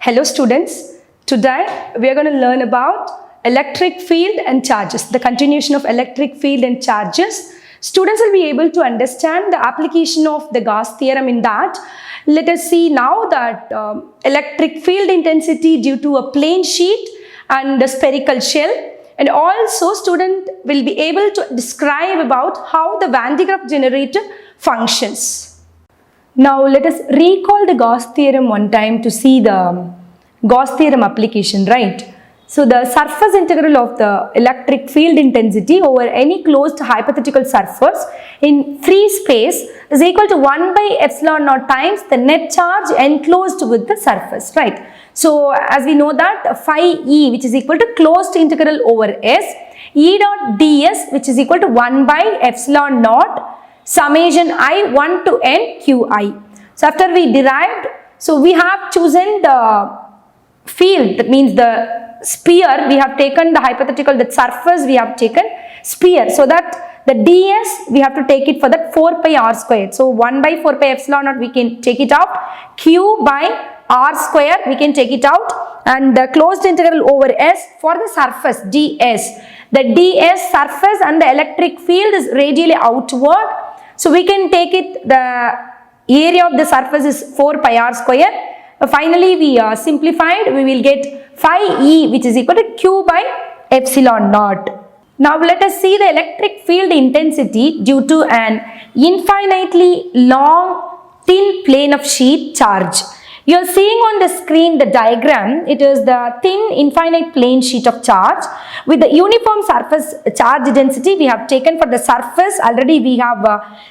Hello students, today we are going to learn about electric field and charges, the continuation of electric field and charges. Students will be able to understand the application of the Gauss theorem in that. Let us see now that electric field intensity due to a plane sheet and a spherical shell, and also student will be able to describe about how the Van de Graaff generator functions. Now let us recall the Gauss theorem one time to see the Gauss theorem application, right? So the surface integral of the electric field intensity over any closed hypothetical surface in free space is equal to 1 by epsilon naught times the net charge enclosed with the surface, right? So as we know that phi E, which is equal to closed integral over S, E dot ds, which is equal to 1 by epsilon naught summation I 1 to n qi. So after we derived, so we have chosen the field, that means the sphere, we have taken the hypothetical, that surface we have taken sphere, so that the ds we have to take it for that 4 pi r squared. So 1 by 4 pi epsilon naught we can take it out, q by r square we can take it out, and the closed integral over s for the surface ds. The ds surface and the electric field is radially outward. So we can take it, the area of the surface is 4 pi r square. Finally we simplified, we will get phi E, which is equal to q by epsilon naught. Now let us see the electric field intensity due to an infinitely long thin plane of sheet charge. You are seeing on the screen the diagram. It is the thin infinite plane sheet of charge with the uniform surface charge density we have taken for the surface. Already we have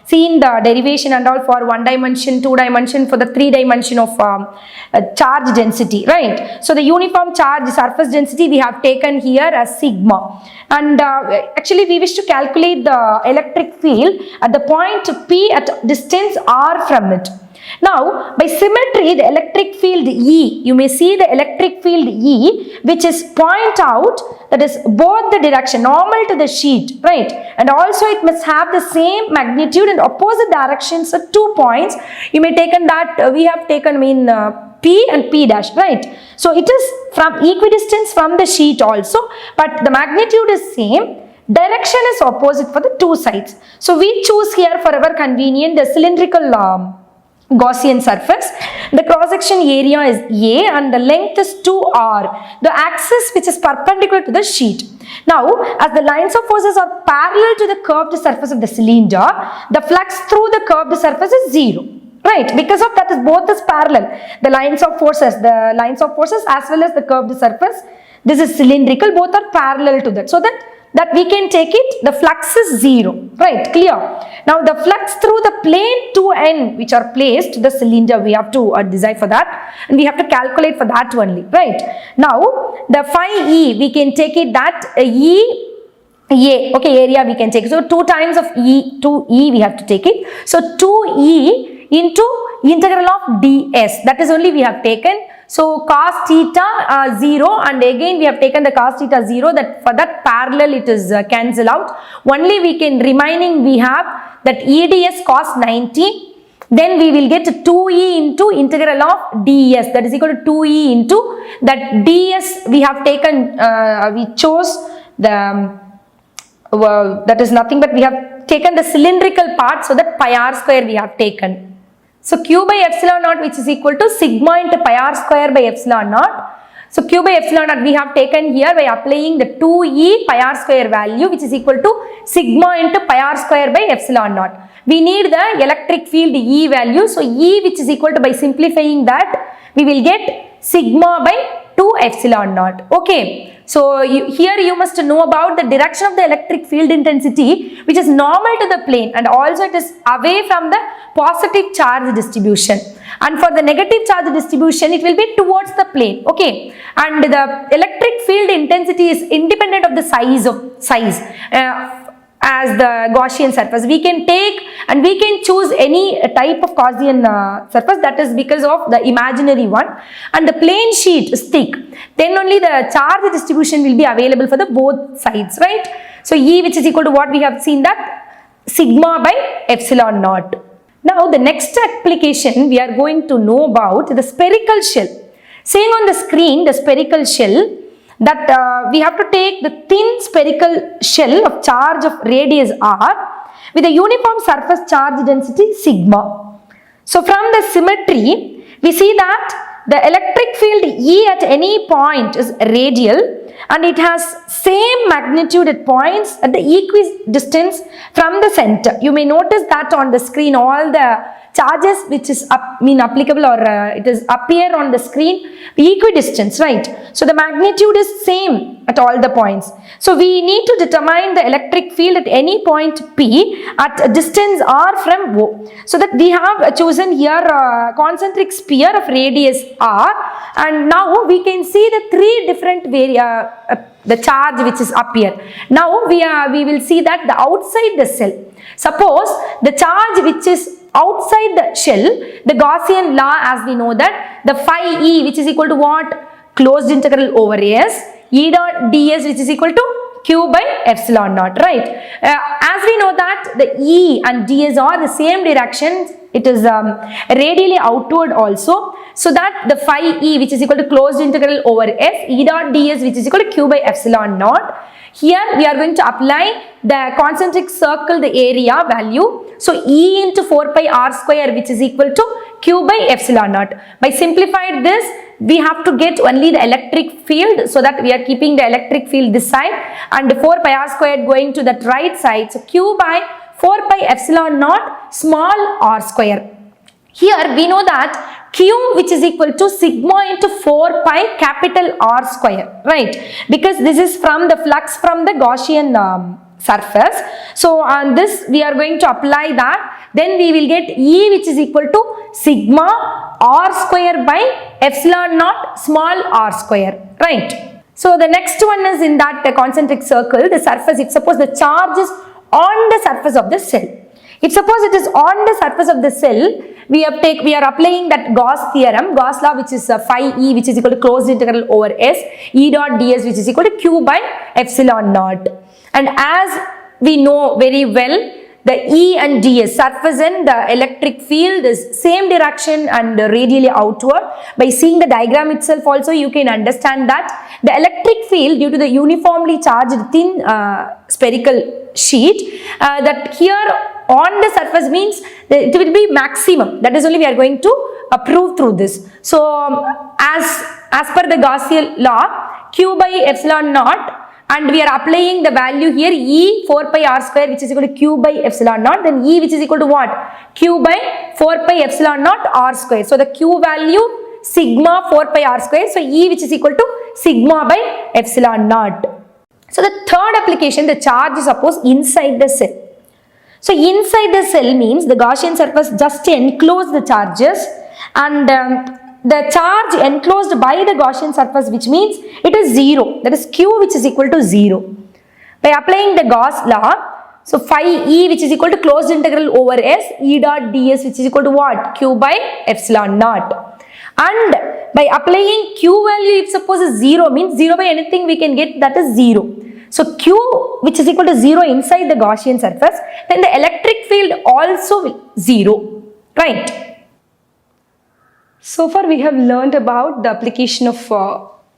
seen the derivation and all for 1 dimension, 2 dimension, for the 3 dimension of charge density, right? So the uniform charge surface density we have taken here as sigma, and actually we wish to calculate the electric field at the point P at distance r from it. Now, by symmetry, the electric field E, you may see the electric field E, which is point out, that is both the direction, normal to the sheet, right? And also it must have the same magnitude and opposite directions at 2 points. You may taken that, we have taken P and P dash, right? So it is from equidistance from the sheet also, but the magnitude is same. Direction is opposite for the two sides. So we choose here for our convenience the cylindrical Gaussian surface. The cross section area is A and the length is 2r, the axis which is perpendicular to the sheet. Now as the lines of forces are parallel to the curved surface of the cylinder, the flux through the curved surface is 0, right? Because of that is both is parallel, the lines of forces as well as the curved surface, this is cylindrical, both are parallel to that, so that we can take it, the flux is 0, right? Clear? Now the flux through the plane 2n which are placed, the cylinder we have to design for that, and we have to calculate for that only, right? Now the phi E, we can take it that E, okay, area we can take, so 2 times of E, 2E we have to take it, so 2E into integral of ds, that is only we have taken. So cos theta 0, and again we have taken the cos theta 0, that for that parallel it is cancel out. Only we can remaining we have that EDS cos 90. Then we will get 2E into integral of ds, that is equal to 2E into that ds we have taken, we chose the, that is nothing but we have taken the cylindrical part, so that pi r square we have taken. So q by epsilon naught, which is equal to sigma into pi r square by epsilon naught. So q by epsilon naught we have taken here by applying the 2e pi r square value, which is equal to sigma into pi r square by epsilon naught. We need the electric field E value. So E, which is equal to, by simplifying that, we will get sigma by 2 epsilon naught. Okay. So here you must know about the direction of the electric field intensity, which is normal to the plane, and also it is away from the positive charge distribution. And for the negative charge distribution, it will be towards the plane. Okay. And the electric field intensity is independent of the size. As the Gaussian surface, we can take and we can choose any type of Gaussian surface, that is because of the imaginary one, and the plane sheet is thick, then only the charge distribution will be available for the both sides, right? So E, which is equal to what we have seen, that sigma by epsilon naught. Now the next application we are going to know about the spherical shell. Seeing on the screen the spherical shell, that we have to take the thin spherical shell of charge of radius r with a uniform surface charge density sigma. So from the symmetry, we see that the electric field E at any point is radial and it has same magnitude at points at the equidistance from the center. You may notice that on the screen all the charges which is applicable or it is appear on the screen equidistance, right? So the magnitude is same at all the points. So we need to determine the electric field at any point P at a distance r from O. So that we have chosen here a concentric sphere of radius r, and now we can see the three different the charge which is appear. Now we will see that the outside the cell. Suppose the charge which is outside the shell, the Gaussian law, as we know that the phi E which is equal to what? Closed integral over S, E dot ds which is equal to Q by epsilon naught, right? As we know that the E and ds are the same direction, it is radially outward also. So that the phi E which is equal to closed integral over S, E dot ds which is equal to Q by epsilon naught. Here we are going to apply the concentric circle, the area value. So E into 4 pi r square which is equal to Q by epsilon naught. By simplified this, we have to get only the electric field, so that we are keeping the electric field this side and 4 pi r square going to that right side. So Q by 4 pi epsilon naught small r square. Here we know that Q which is equal to sigma into 4 pi capital R square, right? Because this is from the flux from the Gaussian surface. So on this we are going to apply that. Then we will get E which is equal to sigma R square by epsilon naught small r square, right? So the next one is in that concentric circle, the surface, if suppose the charge is on the surface of the cell. If suppose it is on the surface of the cell, we are applying that Gauss theorem, Gauss law, which is phi E which is equal to closed integral over S, E dot ds which is equal to Q by epsilon naught. And as we know very well, the E and ds, surface and the electric field is same direction and radially outward. By seeing the diagram itself also you can understand that the electric field, due to the uniformly charged thin spherical sheet, that here on the surface means it will be maximum. That is only we are going to prove through this. So as per the Gaussian law, Q by epsilon naught, and we are applying the value here E 4 pi r square which is equal to Q by epsilon naught, then E which is equal to what? Q by 4 pi epsilon naught r square. So the Q value sigma 4 pi r square, so E which is equal to sigma by epsilon naught. So the third application, the charge is supposed inside the cell. So inside the cell means the Gaussian surface just enclose the charges, and the charge enclosed by the Gaussian surface, which means it is 0, that is Q which is equal to 0. By applying the Gauss law, so phi E which is equal to closed integral over S, E dot ds which is equal to what? Q by epsilon naught. And by applying Q value, if suppose is 0, means 0 by anything we can get, that is 0. So Q which is equal to 0 inside the Gaussian surface, then the electric field also will 0, right? So far we have learned about the application of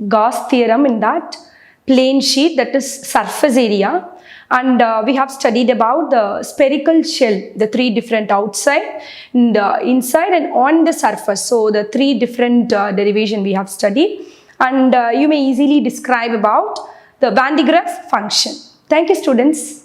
Gauss theorem in that plane sheet, that is surface area, and we have studied about the spherical shell, the three different outside, and, inside and on the surface. So the three different derivation we have studied, and you may easily describe about the Van de Graaff function. Thank you, students.